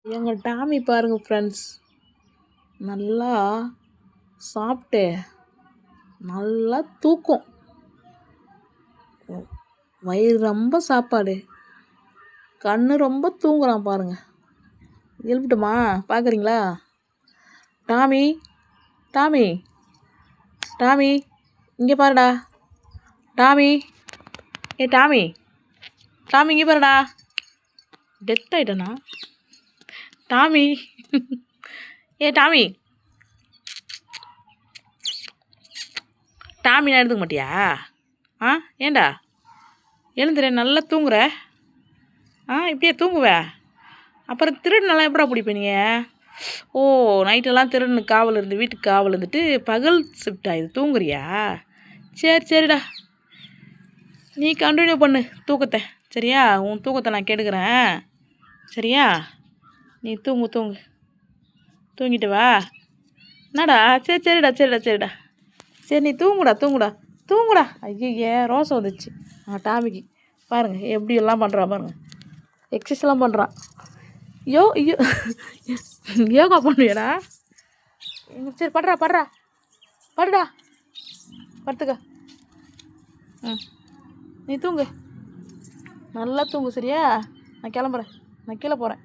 எங்கள் டாமி பாருங்க ஃப்ரெண்ட்ஸ், நல்லா சாப்பிட்டு நல்லா தூக்கம், வயிறு ரொம்ப சாப்பாடு, கண்ணு ரொம்ப தூங்குறான் பாருங்க. எழுப்பட்டுமா? பார்க்குறீங்களா? டாமி, டாமி, டாமி, இங்கே பாருடா. டாமி, டாமி, டாமி இங்கே பாருடா. டெத் ஆகிட்டேண்ணா. டாமி, டாமி, டாமினா எடுத்துக்க மாட்டியா? ஏண்டா எழுந்துற, நல்லா தூங்குற. இப்படியே தூங்குவ, அப்புறம் திருடுனெல்லாம் எப்படா பிடிப்ப நீ? ஓ, நைட்டெல்லாம் திருடுனு காவல் இருந்து வீட்டுக்கு காவல் இருந்துட்டு பகல் ஷிஃப்ட் ஆகுது, தூங்குறியா? சரிடா, நீ கண்டினியூ பண்ணு தூக்கத்தை, சரியா? உன் தூக்கத்தை நான் கெடுக்கிறேன், சரியா? நீ தூங்கு, தூங்கிட்டு வா. என்னடா? சரிடா. சரி, நீ தூங்குடா. ஐயே, ரோசம் வந்துச்சு டாமிக்கு. பாருங்கள் எப்படி எல்லாம் பண்ணுறான் பாருங்கள், எக்ஸசைஸ்லாம் பண்ணுறான். ஐயோ யோகா பண்ணுவியாடா? சரி, படுடா, படுத்துக்க. நீ தூங்கு, நல்லா தூங்கு, சரியா? நான் கிளம்புறேன், நான் கீழே போகிறேன்.